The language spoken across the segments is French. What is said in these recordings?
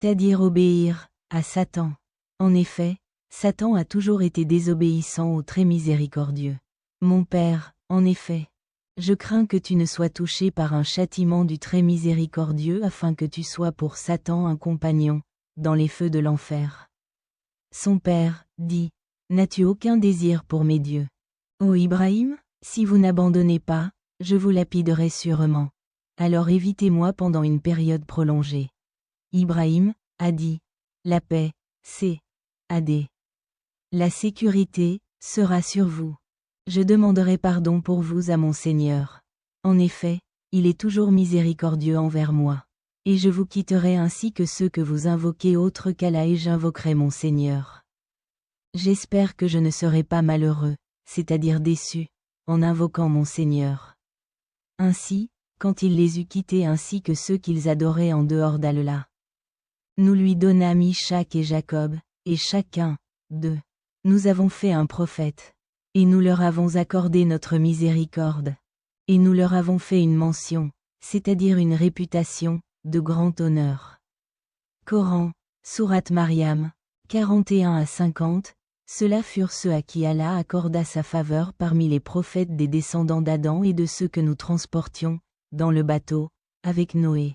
c'est-à-dire obéir à Satan. En effet, Satan a toujours été désobéissant au très miséricordieux. Mon Père, en effet, je crains que tu ne sois touché par un châtiment du très miséricordieux afin que tu sois pour Satan un compagnon, dans les feux de l'enfer. Son père, dit, n'as-tu aucun désir pour mes dieux? Ô Ibrahim, si vous n'abandonnez pas, je vous lapiderai sûrement. Alors évitez-moi pendant une période prolongée. Ibrahim a dit, la paix, c'est Ad. La sécurité sera sur vous. Je demanderai pardon pour vous à mon Seigneur. En effet, il est toujours miséricordieux envers moi. Et je vous quitterai ainsi que ceux que vous invoquez autres qu'Allah et j'invoquerai mon Seigneur. J'espère que je ne serai pas malheureux, c'est-à-dire déçu, en invoquant mon Seigneur. Ainsi, quand il les eut quittés ainsi que ceux qu'ils adoraient en dehors d'Allah, nous lui donnâmes Ishak et Jacob, et chacun d'eux, nous avons fait un prophète, et nous leur avons accordé notre miséricorde, et nous leur avons fait une mention, c'est-à-dire une réputation, de grand honneur. Coran, Sourate Maryam, 41 à 50, ceux-là furent ceux à qui Allah accorda sa faveur parmi les prophètes des descendants d'Adam et de ceux que nous transportions, dans le bateau, avec Noé.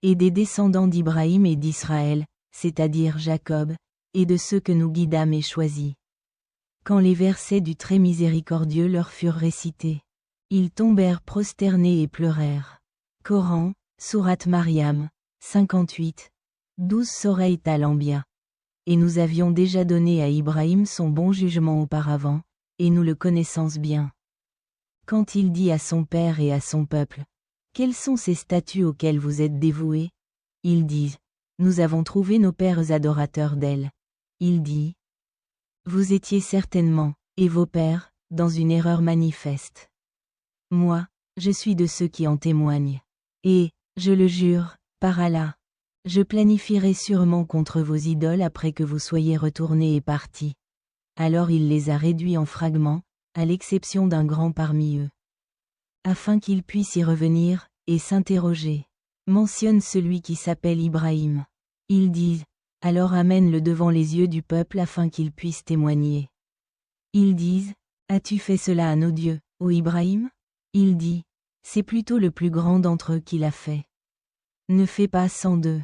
Et des descendants d'Ibrahim et d'Israël, c'est-à-dire Jacob, et de ceux que nous guidâmes et choisis. Quand les versets du très miséricordieux leur furent récités, ils tombèrent prosternés et pleurèrent. Coran, Sourate Maryam, 58, 12 Sourate Al-Anbiya. Et nous avions déjà donné à Ibrahim son bon jugement auparavant, et nous le connaissons bien. Quand il dit à son père et à son peuple, « Quels sont ces statuts auxquels vous êtes dévoués ?» Ils disent, « Nous avons trouvé nos pères adorateurs d'elles. » Il dit, « Vous étiez certainement, et vos pères, dans une erreur manifeste. Moi, je suis de ceux qui en témoignent. Et, je le jure, par Allah, je planifierai sûrement contre vos idoles après que vous soyez retournés et partis. » Alors il les a réduits en fragments, à l'exception d'un grand parmi eux. Afin qu'ils puissent y revenir, et s'interroger. Mentionne celui qui s'appelle Ibrahim. Ils disent, alors amène-le devant les yeux du peuple afin qu'ils puissent témoigner. Ils disent, as-tu fait cela à nos dieux, ô Ibrahim? Il dit, c'est plutôt le plus grand d'entre eux qui l'a fait. Ne fais pas sans d'eux.